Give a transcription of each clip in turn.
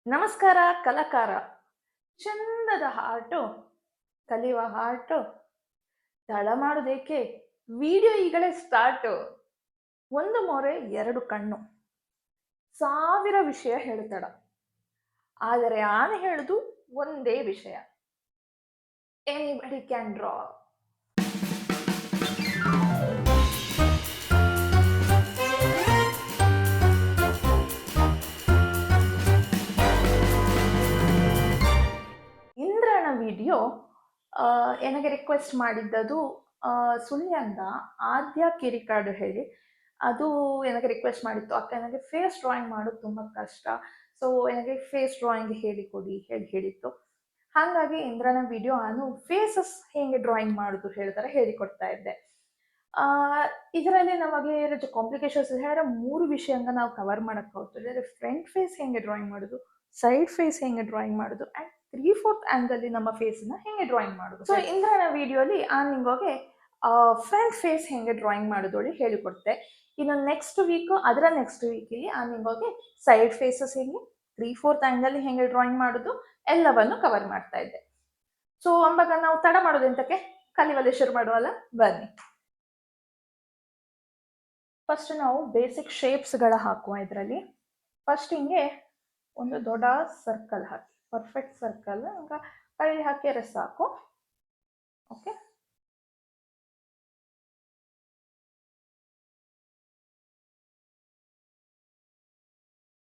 ನಮಸ್ಕಾರ ಕಲಾಕಾರ. ಚಂದದ ಹಾರ್ಟು, ಕಲಿಯುವ ಹಾರ್ಟು, ತಡ ಮಾಡುವುದೇಕೆ? ವಿಡಿಯೋ ಈಗಲೇ ಸ್ಟಾರ್ಟು. ಒಂದು ಮೊರೆ ಎರಡು ಕಣ್ಣು, ಸಾವಿರ ವಿಷಯ ಹೇಳುತ್ತಡ. ಆದರೆ ಆನೆ ಹೇಳುದು ಒಂದೇ ವಿಷಯ. Anybody can draw. ಇಂದ್ರನ ವಿಡಿಯೋ ನನಗೆ ರಿಕ್ವೆಸ್ಟ್ ಮಾಡಿದ್ದದು ಸುಳ್ಯಂದ ಆದ್ಯ ಕಿರಿಕಾಡು ಹೇಳಿ. ಅದು ನನಗೆ ರಿಕ್ವೆಸ್ಟ್ ಮಾಡಿತ್ತು, ಅಕ್ಕ ನನಗೆ ಫೇಸ್ ಡ್ರಾಯಿಂಗ್ ಮಾಡೋದು ತುಂಬ ಕಷ್ಟ, ಸೊ ನನಗೆ ಫೇಸ್ ಡ್ರಾಯಿಂಗ್ ಹೇಳಿಕೊಡಿ ಹೇಳಿತ್ತು. ಹಾಗಾಗಿ ಇಂದ್ರನ ವಿಡಿಯೋ ನಾನು ಫೇಸಸ್ ಹೇಗೆ ಡ್ರಾಯಿಂಗ್ ಮಾಡೋದು ಹೇಳ್ತಾರೆ ಹೇಳಿಕೊಡ್ತಾ ಇದ್ದೆ. ಇದರಲ್ಲಿ ನಮಗೆ ಕಾಂಪ್ಲಿಕೇಶನ್ಸ್ ಹೇಳಿದ್ರೆ 3 ವಿಷಯನ ನಾವು ಕವರ್ ಮಾಡಕ್ಕೆ ಹೋಗ್ತದೆ. ಫ್ರಂಟ್ ಫೇಸ್ ಹೆಂಗೆ ಡ್ರಾಯಿಂಗ್ ಮಾಡೋದು, ಸೈಡ್ ಫೇಸ್ ಹೆಂಗೆ ಡ್ರಾಯಿಂಗ್ ಮಾಡೋದು, ಅಂಡ್ 3/4 ಆಂಗಲ್ ನಮ್ಮ ಫೇಸ್ನ ಹೆಂಗೆ ಡ್ರಾಯಿಂಗ್ ಮಾಡೋದು. ಸೊ ಇಂದ್ರನ ವಿಡಿಯೋಲಿ ನಿಮಗೆ ಫ್ರಂಟ್ ಫೇಸ್ ಹೆಂಗೆ ಡ್ರಾಯಿಂಗ್ ಮಾಡೋದು ಹೇಳಿಕೊಡ್ತೆ. ಇನ್ನು ನೆಕ್ಸ್ಟ್ ವೀಕ್ ಅದರ ನೆಕ್ಸ್ಟ್ ವೀಕಲ್ಲಿ ನಿಮಗೆ ಸೈಡ್ ಫೇಸಸ್ ಹೆಂಗೆ 3/4 ಆಂಗಲ್ ಹೆಂಗೆ ಡ್ರಾಯಿಂಗ್ ಮಾಡೋದು ಎಲ್ಲವನ್ನು ಕವರ್ ಮಾಡ್ತಾ ಇದ್ದೆ. ಸೊ ಅಂಬಾಗ ನಾವು ತಡ ಮಾಡೋದು ಎಂತಕ್ಕೆ, ಕಲಿವಲ್ಲಿ ಶುರು ಮಾಡುವಲ್ಲ, ಬನ್ನಿ. ಫಸ್ಟ್ ನಾವು ಬೇಸಿಕ್ ಶೇಪ್ಸ್ಗಳ ಹಾಕುವ. ಇದರಲ್ಲಿ ಫಸ್ಟ್ ಹಿಂಗೆ ಒಂದು ದೊಡ್ಡ ಸರ್ಕಲ್ ಹಾಕಿ, ಪರ್ಫೆಕ್ಟ್ ಸರ್ಕಲ್ ಕೈಲಿ ಹಾಕಿದ್ರೆ ಸಾಕು. Okay,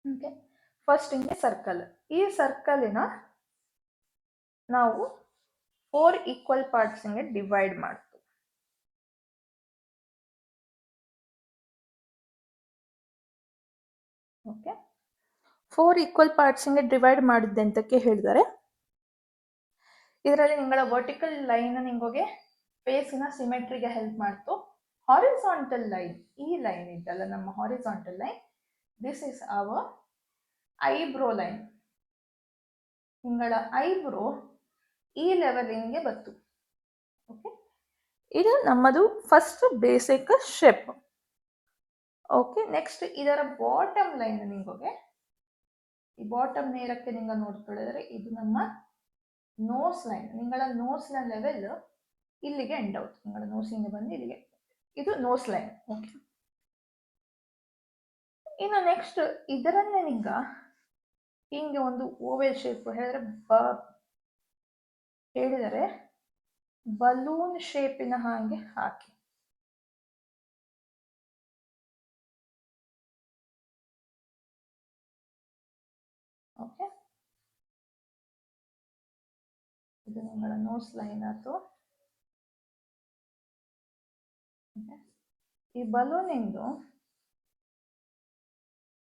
okay. ಫಸ್ಟ್ ಹಿಂಗೆ ಸರ್ಕಲ್, ಈ ಸರ್ಕಲಿನ ನಾವು 4 ಈಕ್ವಲ್ ಪಾರ್ಟ್ಸ್ ಹಿಂಗೆ ಡಿವೈಡ್ ಮಾಡ್ತೀವಿ. ಓಕೆ, 4 ಈಕ್ವಲ್ ಪಾರ್ಟ್ಸ್ ಹಿಂಗೆ ಡಿವೈಡ್ ಮಾಡಿದ್ದೆ ಅಂತಕ್ಕೆ ಹೇಳಿದರೆ, ಇದರಲ್ಲಿ ನಿಂಗಳ ವರ್ಟಿಕಲ್ ಲೈನ್ ನಿಂಗೋಗೆ ಫೇಸಿನ ಸಿಮೆಟ್ರಿಗೆ ಹೆಲ್ಪ್ ಮಾಡ್ತು. ಹಾರಿಸಾಂಟಲ್ ಲೈನ್, ಈ ಲೈನ್ ಇದ್ದಲ್ಲ ನಮ್ಮ horizontal line, this is our eyebrow line. ನಿಂಗಳ ಐಬ್ರೋ ಈ ಲೆವೆಲಿಂಗ್ಗೆ ಬಂತು. ಓಕೆ, ಇದು ನಮ್ಮದು first basic shape. Okay, next ಇದರ ಬಾಟಮ್ ಲೈನ್ ನಿಂಗೋಗೆ, ಈ ಬಾಟಮ್ ನೇರಕ್ಕೆ ನಿಂಗ ನೋಡ್ಕೊಳ್ಳಿದ್ರೆ ಇದು ನಮ್ಮ ನೋಸ್ ಲೈನ್. ನಿಂಗಳ ನೋಸ್ನ ಲೆವೆಲ್ ಇಲ್ಲಿಗೆ ಎಂಡ್ ಔಟ್, ನಿಂಗಳ ನೋಸಿಂಗ್ ಬಂದು ಇಲ್ಲಿಗೆ, ಇದು ನೋಸ್ ಲೈನ್. ಓಕೆ, ಇನ್ನು ನೆಕ್ಸ್ಟ್ ಇದರನ್ನೇ ನಿಂಗ ಹಿಂಗೆ ಒಂದು ಓವೆಲ್ ಶೇಪ್ ಹೇಳಿದರೆ ಬಲೂನ್ ಶೇಪಿನ ಹಾಗೆ ಹಾಕಿ. ಓಕೆ, ಇದು ನಿಂಗಳ ನೋಸ್ ಲೈನ್ ಆಯ್ತು. ಈ ಬಲೂನಿಂದು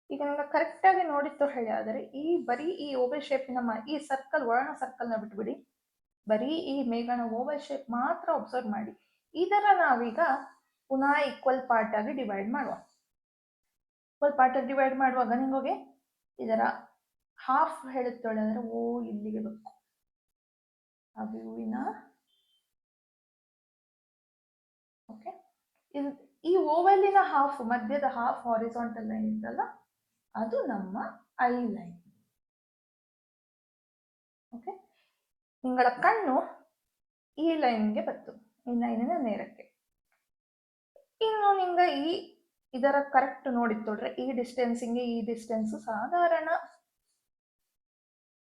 ಈಗ ನಿಮ್ಗೆ ಕರೆಕ್ಟಾಗಿ ನೋಡಿತ್ತು ಹೇಳಿ ಆದರೆ ಈ ಬರೀ ಈ ಓವಲ್ ಶೇಪಿನ ಈ ಸರ್ಕಲ್ ವರ್ಣ ಸರ್ಕಲ್ನ ಬಿಟ್ಬಿಡಿ, ಬರೀ ಈ ಮೇಘನ ಓವಲ್ ಶೇಪ್ ಮಾತ್ರ ಒಬ್ಸರ್ವ್ ಮಾಡಿ. ಇದರ ನಾವೀಗ ಪುನಃ ಈಕ್ವಲ್ ಪಾರ್ಟ್ ಆಗಿ ಡಿವೈಡ್ ಮಾಡುವ. ಈಕ್ವಲ್ ಪಾರ್ಟ್ ಆಗಿ ಡಿವೈಡ್ ಮಾಡುವಾಗ ನಿಮಗೆ ಇದರ ಹಾಫ್ ಹೇಳುತ್ತೇಳೆ ಅಂದರೆ ಇಲ್ಲಿಗೆ ಬೇಕು. ಆ ಹೂವಿನ ಓಕೆ, ಈ ಓವಲಿನ ಹಾಫ್, ಮಧ್ಯದ ಹಾಫ್ ಹಾರಿಸಾಂಟಲ್ ಲೈನ್ ಇತ್ತಲ್ಲ, ಅದು ನಮ್ಮ ಐ ಲೈನ್. ಓಕೆ, ನಿಂಗಳ ಕಣ್ಣು ಈ ಲೈನ್ಗೆ ಬಂತು, ಈ ಲೈನಿನ ನೇರಕ್ಕೆ. ಇನ್ನು ನಿಂಗ ಇದರ ಕರೆಕ್ಟ್ ನೋಡಿತ್ತೋಡ್ರೆ ಈ ಡಿಸ್ಟೆನ್ಸಿಂಗೆ ಈ ಡಿಸ್ಟೆನ್ಸ್ ಸಾಧಾರಣ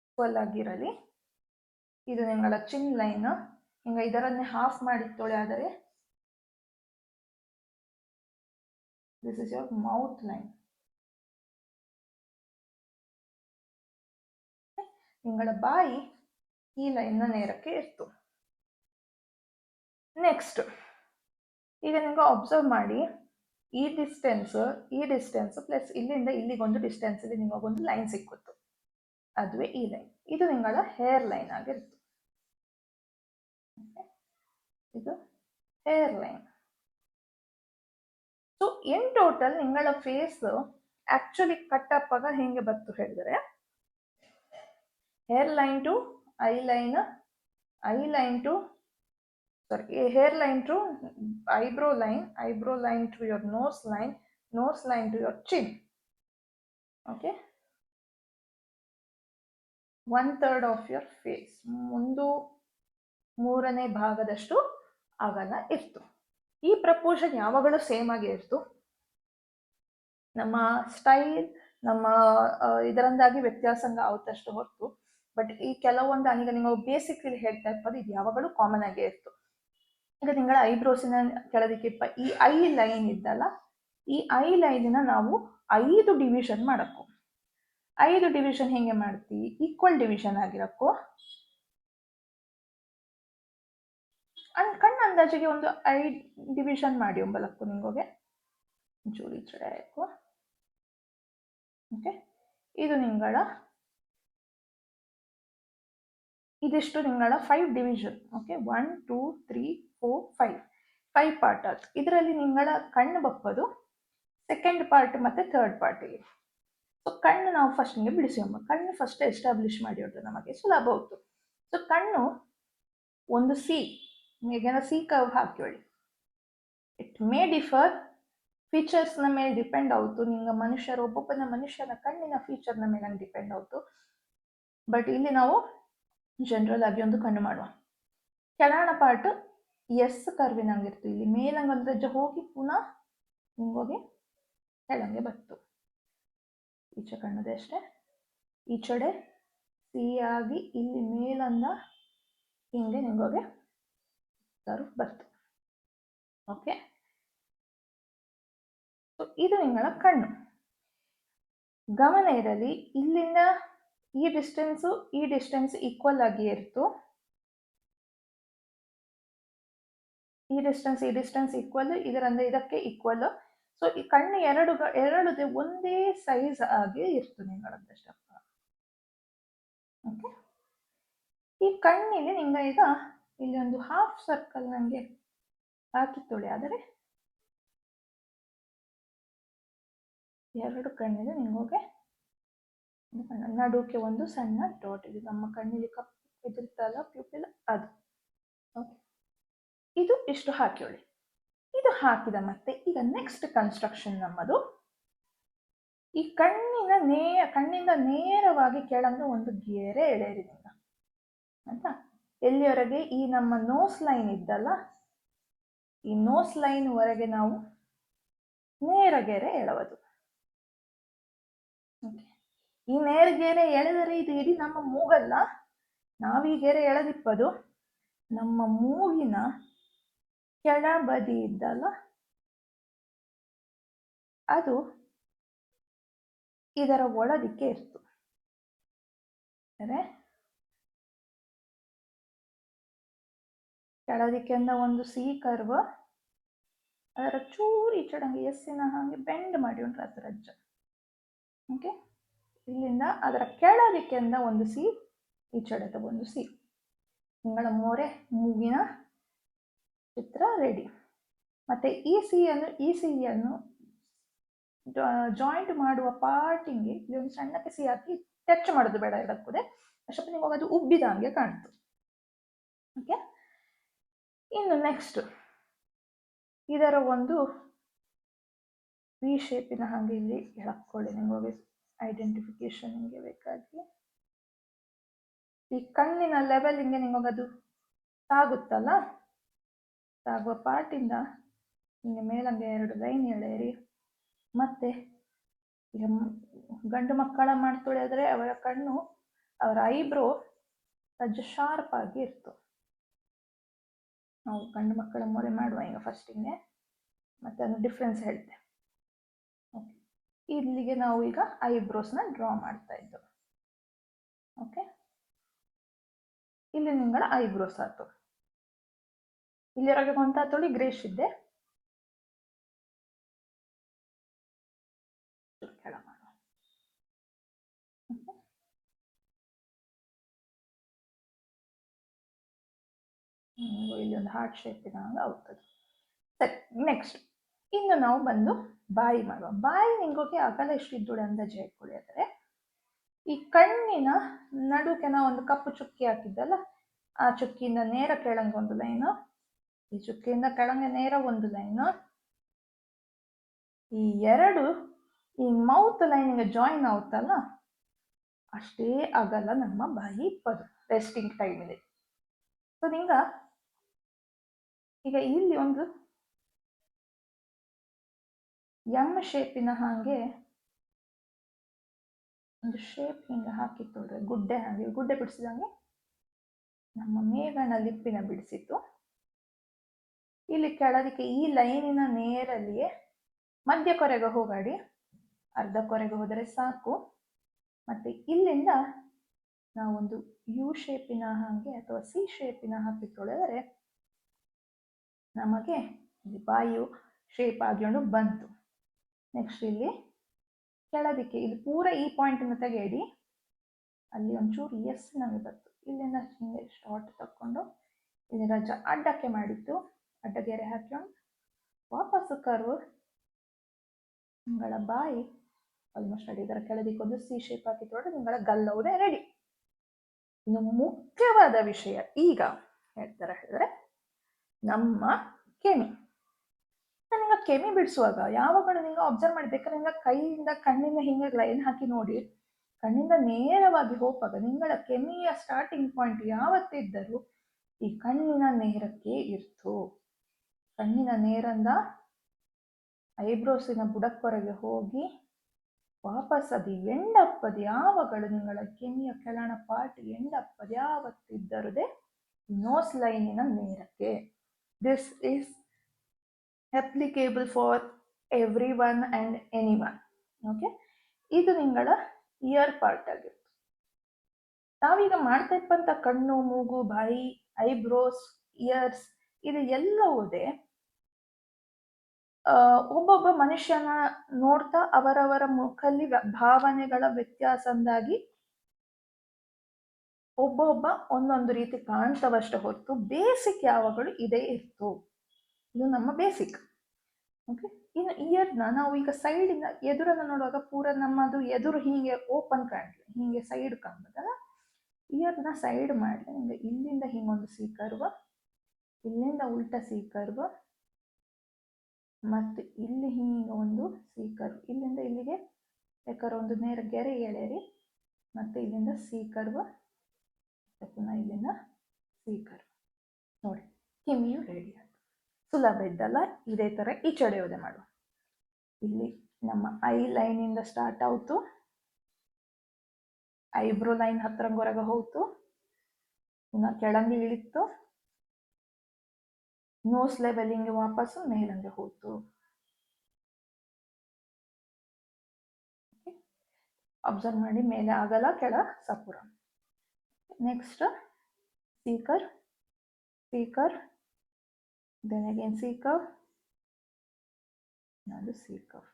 ಈಕ್ವಲ್ ಆಗಿರಲಿ. ಇದು ನಿಂಗಳ ಚಿನ್ ಲೈನ್, ಹಿಂಗ ಇದರನ್ನೇ ಹಾಫ್ ಮಾಡಿತ್ತೋಳೆ ಆದರೆ this is your mouth line. ನಿಂಗಳ ಬಾಯಿ ಈ ಲೈನ್ನ ನೇರಕ್ಕೆ ಇರ್ತು. ನೆಕ್ಸ್ಟ್ ಈಗ ನಿಂಗೆ ಅಬ್ಸರ್ವ್ ಮಾಡಿ, ಈ ಡಿಸ್ಟೆನ್ಸ್ ಪ್ಲಸ್ ಇಲ್ಲಿಂದ ಇಲ್ಲಿಗೊಂದು ಡಿಸ್ಟೆನ್ಸ್ ಇಲ್ಲಿ ನಿಮಗೊಂದು ಲೈನ್ ಸಿಕ್ಕಿತ್ತು, ಅದುವೇ ಈ ಲೈನ್. ಇದು ನಿಂಗಳ ಹೇರ್ ಲೈನ್ ಆಗಿರ್ತು. ಇದು hair line. So in total ನಿಂಗಳ ಫೇಸ್ ಆಕ್ಚುಲಿ ಕಟ್ ಆಗ ಹೆಂಗೆ ಬಂತು ಹೇಳಿದರೆ, hair line to eye line, eye line to hair line to eyebrow line to your nose line to your chin. Okay, 1/3 of your face, ಒಂದು ಮೂರನೇ ಭಾಗದಷ್ಟು ಅಗಲ ಇರ್ತು. ಈ ಪ್ರಪೋರ್ಷನ್ ಯಾವಾಗಲೂ ಸೇಮ್ ಆಗಿ ಇರ್ತು. ನಮ್ಮ ಸ್ಟೈಲ್ ನಮ್ಮ ಇದರಿಂದಾಗಿ ವ್ಯತ್ಯಾಸಂಗ ಆಗುತ್ತಷ್ಟು ಹೊರತು, ಬಟ್ ಈ ಕೆಲವೊಂದು ಈಗ ನೀವು ಬೇಸಿಕ್ಲಿ ಹೇಳ್ತಾ ಇರ್ಬೋದು, ಇದು ಯಾವಾಗಲೂ ಕಾಮನ್ ಆಗೇ ಇತ್ತು. ಈಗ ನಿಂಗಳ ಐಬ್ರೋಸಿನ ಕೆಳದಿಕ್ಕಿಪ್ಪ ಈ ಐ ಲೈನ್ ಇದ್ದಲ್ಲ, ಈ ಐ ಲೈನಿನ ನಾವು 5 ಡಿವಿಷನ್ ಮಾಡಕ್ಕೂ. 5 ಡಿವಿಷನ್ ಹೆಂಗೆ ಮಾಡ್ತೀವಿ? ಈಕ್ವಲ್ ಡಿವಿಷನ್ ಆಗಿರಕ್ಕೂ ಕಣ್ಣು ಅಂದಾಜಿಗೆ ಒಂದು 5 ಡಿವಿಷನ್ ಮಾಡಿ ಒಂಬಲಕ್ಕೂ ನಿಂಗೋಗೆ ಜೂಲಿ ಚಡಾಯಕ್ಕೂ. ಓಕೆ, ಇದು ನಿಂಗಳ ಇದಿಷ್ಟು ನಿಂಗಳ 5 ಡಿವಿಷನ್. ಓಕೆ, 1 2 3 4 5 ಪಾರ್ಟ್ ಆಯ್ತು. ಇದರಲ್ಲಿ ನಿಂಗಳ ಕಣ್ಣು ಬಪ್ಪದು ಸೆಕೆಂಡ್ ಪಾರ್ಟ್ ಮತ್ತೆ ಥರ್ಡ್ ಪಾರ್ಟಿಗೆ. ಸೊ ಕಣ್ಣು ನಾವು ಫಸ್ಟ್ ನಿಮಗೆ ಬಿಡಿಸೋಣ. ಕಣ್ಣು ಫಸ್ಟ್ ಎಸ್ಟಾಬ್ಲಿಷ್ ಮಾಡಿ ನಮಗೆ ಸುಲಭ ಹೋಯ್ತು. ಸೊ ಕಣ್ಣು ಒಂದು ಸಿ, ಈಗೇನ ಸಿ ಕರ್ವ್ ಹಾಕಿಕೊಳ್ಳಿ. ಇಟ್ ಮೇ ಡಿಫರ್, ಫೀಚರ್ಸ್ನ ಮೇಲೆ ಡಿಪೆಂಡ್ ಆಯಿತು. ನಿಂಗೆ ಮನುಷ್ಯರು ಒಬ್ಬೊಬ್ಬನ ಮನುಷ್ಯನ ಕಣ್ಣಿನ ಫೀಚರ್ನ ಮೇಲೆ ಡಿಪೆಂಡ್ ಆಯಿತು. ಬಟ್ ಇಲ್ಲಿ ನಾವು ಜನರಲ್ ಆಗಿ ಒಂದು ಕಣ್ಣು ಮಾಡುವ. ಕೆಳಗಣ ಪಾರ್ಟ್ ಎಸ್ ಕರ್ವಿನಂಗಿರ್ತು. ಇಲ್ಲಿ ಮೇಲಂಗಂದ್ರೆ ಹೋಗಿ ಪುನಃ ಹಿಂಗೋಗಿ ಕೆಳಂಗೆ ಬತ್ತು. ಈಚೆ ಕಣ್ಣದೆ ಅಷ್ಟೇ, ಈಚೆಡೆ ಸಿಹಿಯಾಗಿ ಇಲ್ಲಿ ಮೇಲಂದ ಹಿಂಗೆ ನಿಂಗೋಗೆ ಬರ್ತು. ಓಕೆ, ಇದು ನಿಂಗಳ ಕಣ್ಣು. ಗಮನ ಇರಲಿ, ಇಲ್ಲಿಂದ ಈ ಡಿಸ್ಟೆನ್ಸ್ ಈಕ್ವಲ್ ಆಗಿ ಇರ್ತು. ಈ ಡಿಸ್ಟೆನ್ಸ್ ಈಕ್ವಲ್, ಇದರಿಂದ ಇದಕ್ಕೆ ಈಕ್ವಲ್. ಸೊ ಈ ಕಣ್ಣು ಎರಡು ಒಂದೇ ಸೈಜ್ ಆಗಿ ಇರ್ತು ನಿಂಗಳದ್ದಷ್ಟೇ. ಓಕೆ, ಈ ಕಣ್ಣಿಗೆ ನಿಂಗ ಈಗ ಇಲ್ಲಿ ಒಂದು ಹಾಫ್ ಸರ್ಕಲ್ ನಂಗೆ ಹಾಕಿತ್ತೊಳೆ. ಆದರೆ ಎರಡು ಕಣ್ಣಿದೆ ನಿಂಗೋಗೆ ನಡುಕ್ಕೆ ಒಂದು ಸಣ್ಣ ಡಾಟ್ ಇದೆ. ನಮ್ಮ ಕಣ್ಣಿಗೆ ಕಪ್ಪು ಇದಿರ್ತಲ್ಲ ಪ್ಯೂಪಿಲ್, ಅದು. ಓಕೆ, ಇದು ಇಷ್ಟು ಹಾಕಿಕೊಳ್ಳಿ. ಇದು ಹಾಕಿದ ಮತ್ತೆ ಈಗ ನೆಕ್ಸ್ಟ್ ಕನ್ಸ್ಟ್ರಕ್ಷನ್ ನಮ್ಮದು. ಈ ಕಣ್ಣಿಂದ ನೇರವಾಗಿ ಕೆಳಗೆ ಒಂದು ಗೆರೆ ಎಳೆಯಿರಿಂದ ಅಂತ ಎಲ್ಲಿವರೆಗೆ ಈ ನಮ್ಮ ನೋಸ್ ಲೈನ್ ಇದ್ದಲ್ಲ, ಈ ನೋಸ್ ಲೈನ್ ವರೆಗೆ ನಾವು ನೇರ ಗೆರೆ ಎಳೆವುದು. ಈ ನೇರ ಗೆರೆ ಎಳೆದರೆ ಇದು ಇಡೀ ನಮ್ಮ ಮೂಗಲ್ಲ. ನಾವೀ ಗೆರೆ ಎಳೆದಿಪ್ಪದು ನಮ್ಮ ಮೂಗಿನ ಕೆಳ ಬದಿ ಇದ್ದಲ್ಲ, ಅದು ಇದರ ಒಳದಿಕ್ಕೆ ಇರ್ತು. ಕೆಳದಿಕ್ಕೆಂದ ಒಂದು ಸಿ ಕರ್ವ್, ಅದರ ಚೂರಿ ಚಡಂಗೆ ಎಸ್ಸಿನ ಹಾಗೆ ಬೆಂಡ್ ಮಾಡಿ ಉಂಟು ಅದರ ರಜ್ಜ. ಓಕೆ, ಇಲ್ಲಿಂದ ಅದರ ಕೆಳದಿಕ್ಕೆಂದ ಒಂದು ಸಿ, ಈ ಚಡದ ಒಂದು ಸಿ. ನಿಂಗಳ ಮೂಗಿನ ಚಿತ್ರ ರೆಡಿ. ಮತ್ತೆ ಈ ಸಿಯನ್ನು ಜಾಯಿಂಟ್ ಮಾಡುವ ಪಾರ್ಟಿಂಗ್ಗೆ ಇಲ್ಲಿ ಒಂದು ಸಣ್ಣಕ್ಕೆ ಸಿ ಹಾಕಿ ಟಚ್ ಮಾಡೋದು ಬೇಡ ಇಡಕ್ಕೂದೆ. ಅಷ್ಟೊತ್ತು ನಿಮಗೆ ಅದು ಉಬ್ಬಿದ ಹಂಗೆ ಕಾಣ್ತು. ಓಕೆ, ಇನ್ನು ನೆಕ್ಸ್ಟ್ ಇದರ ಒಂದು ವಿ ಶೇಪಿನ ಹಾಗೆ ಇಲ್ಲಿ ಎಳಕೊಳ್ಳಿ. ನಿಮಗೆ ಐಡೆಂಟಿಫಿಕೇಶನ್ ಹಿಂಗೆ ಬೇಕಾಗಿ ಈ ಕಣ್ಣಿನ ಲೆವೆಲ್ ಹಿಂಗೆ ನಿಮಗೆ ಅದು ತಾಗುತ್ತಲ್ಲ, ತಾಗುವ ಪಾರ್ಟಿಂದ ಹಿಂಗೆ ಮೇಲಂಗೆ 2 ಲೈನ್ ಎಳೆಯಿರಿ. ಮತ್ತೆ ಈಗ ಗಂಡು ಮಕ್ಕಳ ಮಾಡ್ತೊಳೆದ್ರೆ ಅವರ ಕಣ್ಣು, ಅವರ ಐಬ್ರೋ ಅಜ್ಜ ಶಾರ್ಪ್ ಆಗಿ ಇರ್ತು. ನಾವು ಗಂಡು ಮಕ್ಕಳ ಮೊರೆ ಮಾಡುವ ಈಗ ಫಸ್ಟಿಗೆ, ಮತ್ತೆ ಅದು ಡಿಫ್ರೆನ್ಸ್ ಹೇಳ್ತೆ. ಓಕೆ, ಇಲ್ಲಿಗೆ ನಾವು ಈಗ ಐಬ್ರೋಸ್ನ ಡ್ರಾ ಮಾಡ್ತಾ ಇದ್ದು. ಓಕೆ, ಇಲ್ಲಿ ನಿಂಗಳ ಐಬ್ರೋಸ್ ಆಯ್ತು. ಇಲ್ಲಿವರೆಗೆ ಕೊಂತಾತೊಳಿ ಗ್ರೇಶ್ ಇದ್ದೆ. ಕೆಳ ಮಾಡುವ. ಇಲ್ಲಿ ಒಂದು ಹಾರ್ಟ್ ಶೇಪಿನ ಹಂಗೆ ಆಗುತ್ತದೆ. ಸರಿ, ನೆಕ್ಸ್ಟ್ ಇನ್ನು ನಾವು ಬಂದು ಬಾಯಿ ಮಾಡುವ. ಬಾಯಿ ನಿಂಗೋಕೆ ಅಗಲ ಎಷ್ಟು ಇದ್ದೋಳೆ ಅಂದಾಜು ಹೇಳ್ಕೊಳ್ಳಿ. ಆದರೆ ಈ ಕಣ್ಣಿನ ನಡುಕೆ ನಾವು ಒಂದು ಕಪ್ಪು ಚುಕ್ಕಿ ಹಾಕಿದ್ದಲ್ಲ, ಆ ಚುಕ್ಕಿಯಿಂದ ನೇರ ಕೆಳಂಗೆ ಒಂದು ಲೈನು, ಈ ಚುಕ್ಕಿಯಿಂದ ಕೆಳಂಗೆ ನೇರ ಒಂದು ಲೈನು, ಈ ಎರಡು ಈ ಮೌತ್ ಲೈನಿಗೆ ಜಾಯಿನ್ ಆಗುತ್ತಲ್ಲ, ಅಷ್ಟೇ ಅಗಲ ನಮ್ಮ ಬಾಯಿ ಇಪ್ಪದು ರೆಸ್ಟಿಂಗ್ ಟೈಮಿದೆ. ಸೊ ಈಗ ಇಲ್ಲಿ ಒಂದು ಎಮ್ ಶೇಪಿನ ಹಾಗೆ ಒಂದು ಶೇಪ್ ಹಿಂಗೆ ಹಾಕಿತ್ತು, ಗುಡ್ಡೆ ಹಾಗೆ, ಗುಡ್ಡೆ ಬಿಡಿಸಿದಂಗೆ ನಮ್ಮ ಮೇಘನ ಲಿಪ್ಪಿನ ಬಿಡಿಸಿತ್ತು. ಇಲ್ಲಿ ಕೆಳದಕ್ಕೆ ಈ ಲೈನಿನ ನೇರಲ್ಲಿಯೇ ಮಧ್ಯ ಕೊರೆಗೆ ಹೋಗಾಡಿ, ಅರ್ಧ ಕೊರೆಗೆ ಹೋದರೆ ಸಾಕು. ಮತ್ತೆ ಇಲ್ಲಿಂದ ನಾವೊಂದು ಯು ಶೇಪಿನ ಹಾಗೆ ಅಥವಾ ಸಿ ಶೇಪಿನ ಹಾಕಿ ತೊಳೆದರೆ ನಮಗೆ ಬಾಯು ಶೇಪ್ ಆಗಿಕೊಂಡು ಬಂತು. ನೆಕ್ಸ್ಟ್ ಇಲ್ಲಿ ಕೆಳದಿಕ್ಕೆ ಇಲ್ಲಿ ಪೂರ ಈ ಪಾಯಿಂಟನ್ನು ತೆಗೆಯಿರಿ, ಅಲ್ಲಿ ಒಂಚೂರು ಎಸ್ ನಮಗೆ ಬಂತು. ಇಲ್ಲಿಂದ ಹಿಂಗೆ ಶಾರ್ಟ್ ತಕ್ಕೊಂಡು ಇಲ್ಲಿ ರಜ ಅಡ್ಡಕ್ಕೆ ಮಾಡಿದ್ದು, ಅಡ್ಡಗೆರೆ ಹಾಕೊಂಡು ವಾಪಸ್ಸು ಕರ್ವ್ ನಿಂಗಳ ಬಾಯಿ ಆಲ್ಮೋಸ್ಟ್ ರೆಡಿ. ಇದರ ಕೆಳದಿಕ್ಕೆ ಒಂದು ಸಿ ಶೇಪ್ ಹಾಕಿ ತೊಗೊಂಡು ನಿಂಗಳ ಗಲ್ಲವುದೇ ರೆಡಿ. ಇನ್ನು ಮುಖ್ಯವಾದ ವಿಷಯ ಈಗ ಹೇಳ್ತಾರೆ ಹೇಳಿದ್ರೆ ನಮ್ಮ ಕೆಮಿ. ನಿಂಗೆ ಕೆಮಿ ಬಿಡಿಸುವಾಗ ಯಾವಾಗಲೂ ನಿಂಗೆ ಅಬ್ಸರ್ವ್ ಮಾಡಿ, ಬೇಕಾದ್ರೆ ನಿಂಗೆ ಕೈಯಿಂದ ಕಣ್ಣಿಂದ ಹಿಂಗೆ ಲೈನ್ ಹಾಕಿ ನೋಡಿ, ಕಣ್ಣಿಂದ ನೇರವಾಗಿ ಹೋಗುವಾಗ ನಿಂಗಳ ಕೆಮಿಯ ಸ್ಟಾರ್ಟಿಂಗ್ ಪಾಯಿಂಟ್ ಯಾವತ್ತಿದ್ದರೂ ಈ ಕಣ್ಣಿನ ನೇರಕ್ಕೆ ಇರ್ತು. ಕಣ್ಣಿನ ನೇರಂದ ಐಬ್ರೋಸಿನ ಬುಡಕ್ಕೊರೆಗೆ ಹೋಗಿ ವಾಪಸ್ ಅದು ಎಂಡಪ್ಪದು ಯಾವಾಗಲೂ ನಿಂಗಳ ಕೆಮಿಯ ಕೆಳಣ ಪಾರ್ಟ್ ಎಂಡಪ್ಪದು ಯಾವತ್ತಿದ್ದರುದೇ ನೋಸ್ ಲೈನಿನ ನೇರಕ್ಕೆ. This is applicable for everyone and anyone. Okay, ಇದು ನಿಂಗಳ ಇಯರ್ ಪಾರ್ಟ್ ಆಗಿರುತ್ತೆ. ನಾವೀಗ ಮಾಡ್ತಾ ಇಪ್ಪಂತ ಕಣ್ಣು, ಮೂಗು, ಬಾಯಿ, ಐಬ್ರೋಸ್, ಇಯರ್ಸ್ ಇದು ಎಲ್ಲವುದೇ ಒಬ್ಬೊಬ್ಬ ಮನುಷ್ಯನ ನೋಡ್ತಾ ಅವರವರ ಮುಖಲ್ಲಿ ಭಾವನೆಗಳ ವ್ಯತ್ಯಾಸದಿಂದಾಗಿ ಒಬ್ಬೊಬ್ಬ ಒಂದೊಂದು ರೀತಿ ಕಾಣ್ತವಷ್ಟೇ ಹೊರತು ಬೇಸಿಕ್ ಯಾವಾಗಲೂ ಇದೇ ಇತ್ತು. ಇದು ನಮ್ಮ ಬೇಸಿಕ್. ಓಕೆ, ಇನ್ನು ಇಯರ್ನ ನಾವು ಈಗ ಸೈಡಿಂದ ಎದುರನ್ನು ನೋಡುವಾಗ ಪೂರ ನಮ್ಮದು ಎದುರು ಹೀಗೆ ಓಪನ್ ಕಾಣಲಿ, ಹೀಗೆ ಸೈಡ್ ಕಾಣ್ಬೋದಲ್ಲ. ಇಯರ್ನ ಸೈಡ್ ಮಾಡಲಿ, ಹಿಂಗೆ ಇಲ್ಲಿಂದ ಹಿಂಗೊಂದು ಸಿ ಕರ್ವ, ಇಲ್ಲಿಂದ ಉಲ್ಟ ಸಿ ಕರ್ವ, ಮತ್ತು ಇಲ್ಲಿ ಹಿಂಗೆ ಒಂದು ಸಿ ಕರ್ವ್, ಇಲ್ಲಿಂದ ಇಲ್ಲಿಗೆ ಬೇಕಾದ್ರೆ ಒಂದು ನೇರ ಗೆರೆ ಎಳೆರಿ, ಮತ್ತು ಇಲ್ಲಿಂದ ಸಿ ಕರ್ವ, ಪುನಃ ಇಲ್ಲಿಂದ ಸಿ ಕರ್ವ್. ನೋಡಿ, ಕೆಮಿಯು ರೆಡಿ ಆಯ್ತು. ಸುಲಭ ಇದ್ದಲ್ಲ? ಇದೇ ಥರ ಈಚೆಡೆಯೋದೆ ಮಾಡುವ. ಇಲ್ಲಿ ನಮ್ಮ ಐ ಲೈನಿಂದ ಸ್ಟಾರ್ಟ್ ಆಯಿತು, ಐಬ್ರೋ ಲೈನ್ ಹತ್ತಿರಂಗೊರಗೆ ಹೋಯ್ತು, ಪುನಃ ಕೆಳಂಗೆ ಇಳಿತು, ನೋಸ್ ಲೆವೆಲಿಂಗ್ ವಾಪಸ್ಸು ಮೇಲಂಗೆ ಹೋಯ್ತು. ಅಬ್ಸರ್ವ್ ಮಾಡಿ, ಮೇಲೆ ಆಗಲ್ಲ, ಕೆಳ ಸಪುರ. ನೆಕ್ಸ್ಟ್ ಸೀಕರ್, ಸೀಕರ್, ದೆನ್ ಅಗೇನ್ ಸೀಕರ್, ಅದು ಸೀಕರ್.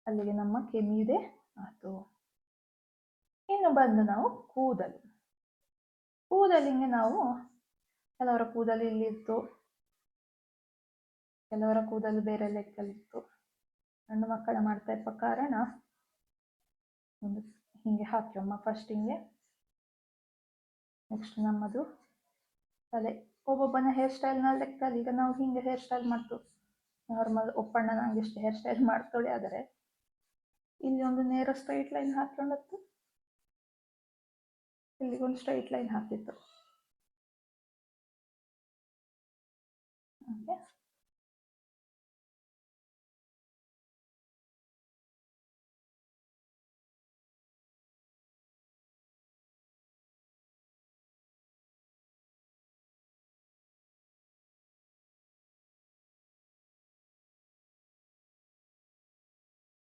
ಅಲ್ಲಿಗೆ ನಮ್ಮ ಕೆಮಿದೆ ಆಯ್ತು. ಇನ್ನು ಬಂದು ನಾವು ಕೂದಲು. ಕೂದಲಿಗೆ ನಾವು ಕೆಲವರ ಕೂದಲು ಇಲ್ಲಿತ್ತು, ಕೆಲವರ ಕೂದಲು ಬೇರೆ ಲೆಕ್ಕಲ್ಲಿತ್ತು. ಹೆಣ್ಣು ಮಕ್ಕಳ ಮಾಡ್ತಾ ಇಪ್ಪ ಕಾರಣ ಒಂದು ಹಿಂಗೆ ಹಾಕ್ಯಮ್ಮ ಫಸ್ಟ್ ಹಿಂಗೆ. ನೆಕ್ಸ್ಟ್ ನಮ್ಮದು ತಲೆ, ಒಬ್ಬೊಬ್ಬನ ಹೇರ್ ಸ್ಟೈಲ್ನ ಲೆಕ್ಕಲ್ಲಿ. ಈಗ ನಾವು ಹಿಂಗೆ ಹೇರ್ ಸ್ಟೈಲ್ ಮಾಡ್ತು ನಾರ್ಮಲ್ ಒಪ್ಪಣ್ಣ ನಂಗೆ ಇಷ್ಟು ಹೇರ್ ಸ್ಟೈಲ್ ಮಾಡ್ಕೊಳ್ಳಿ, ಆದರೆ ಇಲ್ಲಿ ಒಂದು ನೇರ ಸ್ಟ್ರೈಟ್ ಲೈನ್ ಹಾಕೊಂಡತ್ತು, ಇಲ್ಲಿಗೊಂದು ಸ್ಟ್ರೈಟ್ ಲೈನ್ ಹಾಕಿತ್ತು. ಓಕೆ,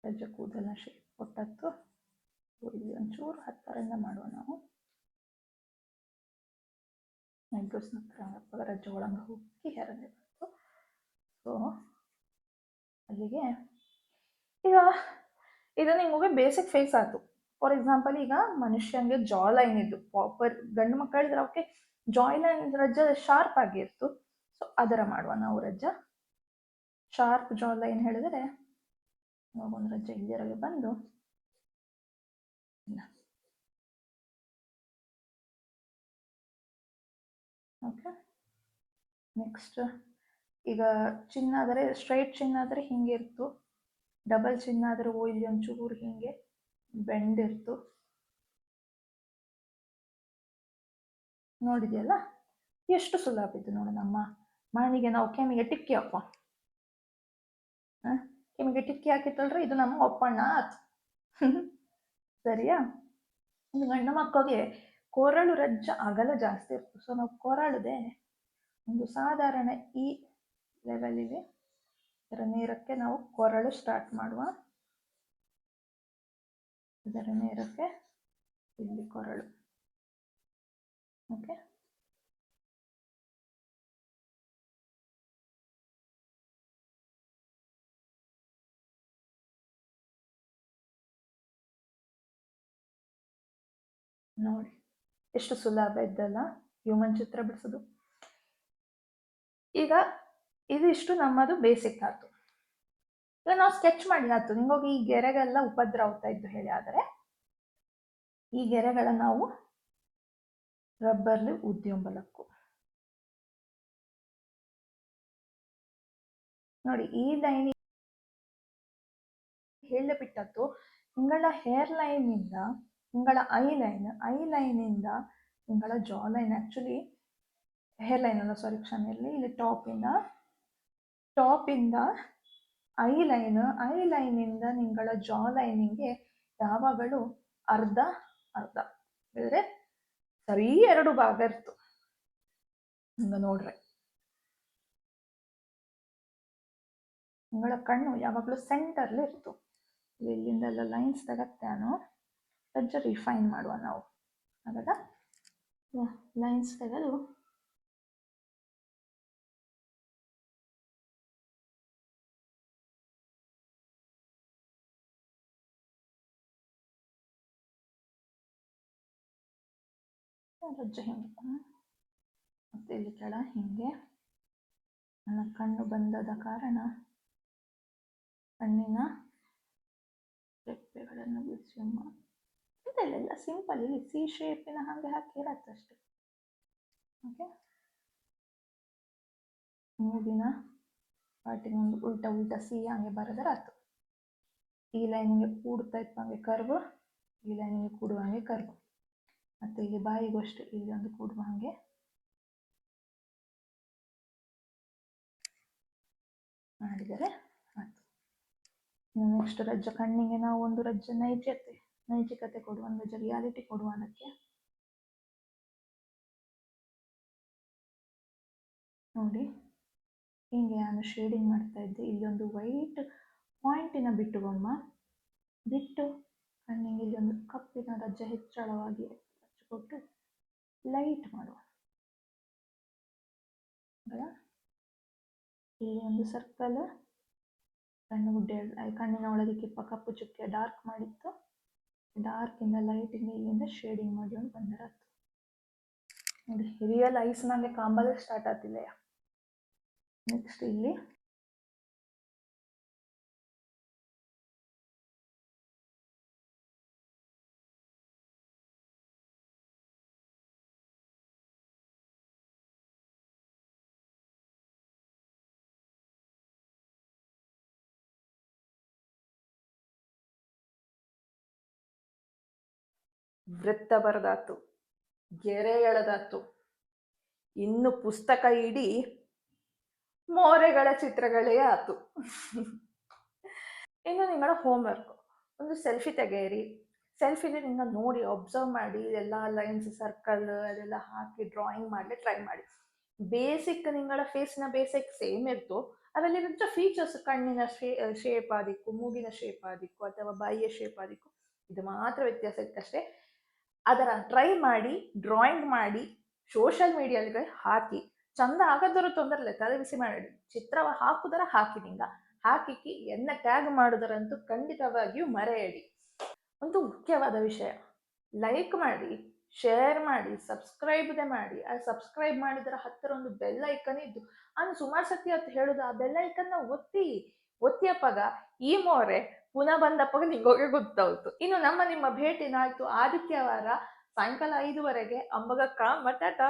ಹೆಜ್ಜೆ ಕೂದಲನ್ನ ಶೇಪ್ ಕೊಟ್ಟತ್ತು. ಇಲ್ಲಿ ಒಂಚೂರು ಹತ್ತರಿಂದ ಮಾಡುವ ನಾವು. ಐಬ್ರೋಸ್ನ ಹತ್ರ ರಜ್ಜೆ ಒಳಗೆ ಹೋಗಿ ಹೆರನೆ ಬಂತು. ಸೊ ಅಲ್ಲಿಗೆ ಈಗ ಇದು ನಿಮಗೆ ಬೇಸಿಕ್ ಫೇಸ್ ಆಯ್ತು. ಫಾರ್ ಎಕ್ಸಾಂಪಲ್, ಈಗ ಮನುಷ್ಯಂಗೆ ಜಾ ಲೈನ್ ಇದ್ದು ಪ್ರಾಪರ್ ಗಂಡು ಮಕ್ಕಳಿದ್ರೆ ಅವಕ್ಕೆ ಜಾಯ್ ಲೈನ್ ರಜ್ಜ ಶಾರ್ಪ್ ಆಗಿರ್ತು. ಸೊ ಅದರ ಮಾಡುವ ನಾವು ರಜ್ಜ. ಶಾರ್ಪ್ ಜಾ ಲೈನ್ ಹೇಳಿದರೆ ಒಂದು ರಜ್ಜೆ ಇಲ್ಲಿರಗೆ ಬಂದು ಓಕೆ. ನೆಕ್ಸ್ಟ್ ಈಗ ಚಿನ್ನ ಆದರೆ ಸ್ಟ್ರೈಟ್ ಚಿನ್ನ ಆದರೆ ಹಿಂಗೆ ಇರ್ತು, ಡಬಲ್ ಚಿನ್ನ ಆದ್ರೆ ಇಲ್ಲಿ ಒಂಚೂರು ಹಿಂಗೆ ಬೆಂಡಿರ್ತು. ನೋಡಿದ್ಯಲ್ಲ ಎಷ್ಟು ಸುಲಭ ಇದು ನೋಡು. ನಮ್ಮ ಮಣಿಗೆ ನಾವು ಕೆಮ್ಮಿಗೆ ಟಿಕ್ಕಿ ಹಾಕುವ, ಕೆಮ್ಮಿಗೆ ಟಿಕ್ಕಿ ಹಾಕಿತ್ತಲ್ರಿ ಇದು ನಮ್ಮ ಒಪ್ಪಣ್ಣ ಆತು. ಸರಿಯಾ? ಒಂದು ಗಂಡು ಮಕ್ಕಳಿಗೆ ಕೊರಳು ರಜ್ಜ ಅಗಲ ಜಾಸ್ತಿ ಇರ್ತದೆ. ಸೊ ನಾವು ಕೊರಳದೆ ಒಂದು ಸಾಧಾರಣ ಈ ಲೆವೆಲಿಗೆ ಇದರ ನೇರಕ್ಕೆ ನಾವು ಕೊರಳು ಸ್ಟಾರ್ಟ್ ಮಾಡುವ. ಇದರ ನೇರಕ್ಕೆ ಇಲ್ಲಿ ಕೊರಳು. ಓಕೆ, ನೋಡಿ ಎಷ್ಟು ಸುಲಭ ಇದ್ದಲ್ಲ ಹ್ಯೂಮನ್ ಚಿತ್ರ ಬಿಡಿಸೋದು. ಈಗ ಇದಿಷ್ಟು ನಮ್ಮದು ಬೇಸಿಕ್ ಆಯ್ತು. ಈಗ ನಾವು ಸ್ಕೆಚ್ ಮಾಡಿ ಆಯ್ತು. ನಿಮಗೋಗಿ ಈ ಗೆರೆಗೆಲ್ಲ ಉಪದ್ರ ಆಗ್ತಾ ಇದ್ದು ಹೇಳಿ, ಆದರೆ ಈ ಗೆರೆಗಳ ನಾವು ರಬ್ಬರ್ಲಿ ಉದ್ಯಂಬಲಕ್ಕು ನೋಡಿ. ಈ ಲೈನ್ ಹೇಳ ಬಿಟ್ಟದ್ದು ನಿಂಗಳ ಹೇರ್ ಲೈನ್ ಇಂದ ನಿಂಗಳ ಐ ಲೈನ್ ಇಂದ ನಿಂಗಳ ಜಾ ಲೈನ್, ಆಕ್ಚುಲಿ ಹೇರ್ ಲೈನ್ ಅಲ್ಲ, ಸಾರಿ ಕ್ಷಮೆ ಇರಲಿ, ಇಲ್ಲಿ ಟಾಪ್ ಇಂದ ಐ ಲೈನ್ ಇಂದ ನಿಂಗಳ ಜಾ ಲೈನಿಂಗ್ಗೆ ಯಾವಾಗಲೂ ಅರ್ಧ ಹೇಳಿದ್ರೆ ಸರಿ 2 ಭಾಗ ಇರ್ತು. ಹಿಂಗ ನೋಡ್ರೆ ನಿಂಗಳ ಕಣ್ಣು ಯಾವಾಗಲೂ ಸೆಂಟರ್ಲಿ ಇರ್ತು. ಇಲ್ಲಿಂದೆಲ್ಲ ಲೈನ್ಸ್ ತೆಗತ್ತಾನು ರಜ್ಜ ರಿಫೈನ್ ಮಾಡುವ ನಾವು. ಆಗ ಲೈನ್ಸ್ ತೆಗೆದು ರಜ್ಜ ಹಿಂಗೆ ಮತ್ತೆ ಇಲ್ಲಿ ಕೆಳ ಹಿಂಗೆ. ನನ್ನ ಕಣ್ಣು ಬಂದದ ಕಾರಣ ಕಣ್ಣಿನ ರೆಪ್ಪೆಗಳನ್ನು ಬಿಡಿಸಿ ಇದೆಲ್ಲ ಸಿಂಪಲ್. ಇಲ್ಲಿ ಸಿ ಶೇಪಿನ ಹಾಗೆ ಹಾಕಿರತ್ತಷ್ಟೆ. ಓಕೆ, ಮೂಗಿನ ಪಾಟಿಗೆ ಒಂದು ಉಲ್ಟಾ ಸಿ ಹಂಗೆ ಬರೆದರೆ ಆಯ್ತು. ಈ ಲೈನಿಗೆ ಕೂಡ್ತಾ ಇತ್ತು ಹಂಗೆ ಕರ್ವ್, ಈ ಲೈನಿಗೆ ಕೂಡುವ ಹಾಗೆ ಕರ್ವ್, ಮತ್ತೆ ಇಲ್ಲಿ ಬಾಯಿಗೂ ಅಷ್ಟೇ ಇಲ್ಲಿ ಒಂದು ಕೂಡುವ ಹಾಗೆ ಮಾಡಿದರೆ ಆಯ್ತು. ಇನ್ನು ನೆಕ್ಸ್ಟ್ ರಜ್ಜ ಕಣ್ಣಿಗೆ ನಾವು ಒಂದು ರಜ್ಜ ನೈಜಿಕತೆ ಕೊಡುವ, ಒಂದು ರಜ್ಜ ರಿಯಾಲಿಟಿ ಕೊಡುವ. ಅದಕ್ಕೆ ನೋಡಿ ಹಿಂಗೆ ನಾನು ಶೇಡಿಂಗ್ ಮಾಡ್ತಾ ಇದ್ದೆ. ಇಲ್ಲಿ ಒಂದು ವೈಟ್ ಪಾಯಿಂಟಿನ ಬಿಟ್ಟು ಕಣ್ಣಿಗೆ ಇಲ್ಲಿ ಒಂದು ಕಪ್ಪಿನ ರಜ್ಜ ಹೆಚ್ಚಳವಾಗಿ ಹಚ್ಚಿಕೊಟ್ಟು ಲೈಟ್ ಮಾಡುವ. ಇಲ್ಲಿ ಒಂದು ಸರ್ಕಲ್ ಕಣ್ಣಿನ ಒಳಗೆ ಕಪ್ಪು ಚುಕ್ಕೆ ಡಾರ್ಕ್ ಮಾಡಿತ್ತು. ಡಾರ್ಕ್ ಇಂದ ಲೈಟಿಂದ ಇಲ್ಲಿಂದ ಶೇಡಿಂಗ್ ಮಾಡಿ ಬಂದಿರತ್ತು. ನೋಡಿ ರಿಯಲ್ ಐಸ್ ನಂಗೆ ಕಾಂಬಲ್ ಸ್ಟಾರ್ಟ್ ಆಗ್ತಿಲ್ಲ. ನೆಕ್ಸ್ಟ್ ಇಲ್ಲಿ ವೃತ್ತ ಬರದಾತು, ಗೆರೆ ಎಳೆದಾತು, ಇನ್ನು ಪುಸ್ತಕ ಇಡೀ ಮೋರೆಗಳ ಚಿತ್ರಗಳೇ ಆತು. ಇನ್ನು ನಿಮ್ಮಳ ಹೋಮ್ವರ್ಕ್ ಒಂದು ಸೆಲ್ಫಿ ತೆಗೆಯಿರಿ. ಸೆಲ್ಫಿಲಿ ನಿನ್ನ ನೋಡಿ ಅಬ್ಸರ್ವ್ ಮಾಡಿ ಎಲ್ಲ ಲೈನ್ಸ್ ಸರ್ಕಲ್ ಅದೆಲ್ಲ ಹಾಕಿ ಡ್ರಾಯಿಂಗ್ ಮಾಡಲಿ ಟ್ರೈ ಮಾಡಿ. ಬೇಸಿಕ್ ನಿಂಗಳ ಫೇಸ್ನ ಬೇಸಿಕ್ ಸೇಮ್ ಇರ್ತು, ಅದರಲ್ಲಿ ಫೀಚರ್ಸ್ ಕಣ್ಣಿನ ಶೇಪ್ ಆದಿಕ್ಕು, ಮೂಗಿನ ಶೇಪ್ ಆದಿಕ್ಕು ಅಥವಾ ಬಾಯಿಯ ಶೇಪ್ ಆದಿಕ್ಕು ಇದು ಮಾತ್ರ ವ್ಯತ್ಯಾಸ ಇತ್ತಷ್ಟೇ. ಅದರ ಟ್ರೈ ಮಾಡಿ ಡ್ರಾಯಿಂಗ್ ಮಾಡಿ ಸೋಷಿಯಲ್ ಮೀಡಿಯಾಗೆ ಹಾಕಿ ಚಂದ ಆಗದರ ತೊಂದರೆ ಇಲ್ಲ, ತಲೆ ಬಿಸಿ ಮಾಡಿ ಚಿತ್ರವ ಹಾಕುದರ ಹಾಕಿ ಹಾಕಿ ಎನ್ನ ಟ್ಯಾಗ್ ಮಾಡುದರಂತೂ ಖಂಡಿತವಾಗಿಯೂ ಮರೆಯಡಿ. ಒಂದು ಮುಖ್ಯವಾದ ವಿಷಯ, ಲೈಕ್ ಮಾಡಿ, ಶೇರ್ ಮಾಡಿ, ಸಬ್ಸ್ಕ್ರೈಬ್ದೆ ಮಾಡಿ. ಆ ಸಬ್ಸ್ಕ್ರೈಬ್ ಮಾಡಿದರ ಹತ್ತಿರ ಒಂದು ಬೆಲ್ ಐಕನ್ ಇದ್ದು ನಾನು ಸುಮಾರು ಸತಿ ಅಂತ ಹೇಳುದು ಆ ಬೆಲ್ ಐಕನ್ನ ಒತ್ತಿಯಪ್ಪಾಗ ಈ ಮೋರೆ ಪುನಃ ಬಂದಪ್ಪಾಗ ನಿಂಗೋಗೆ ಗೊತ್ತಾಯ್ತು. ಇನ್ನು ನಿಮ್ಮ ಭೇಟಿ ನಾಯ್ತು ಆದಿತ್ಯವಾರ ಸಾಯಂಕಾಲ 5 ಗಂಟೆಗೆ ಅಂಬಗಕ್ಕ ಮಟಾಟ.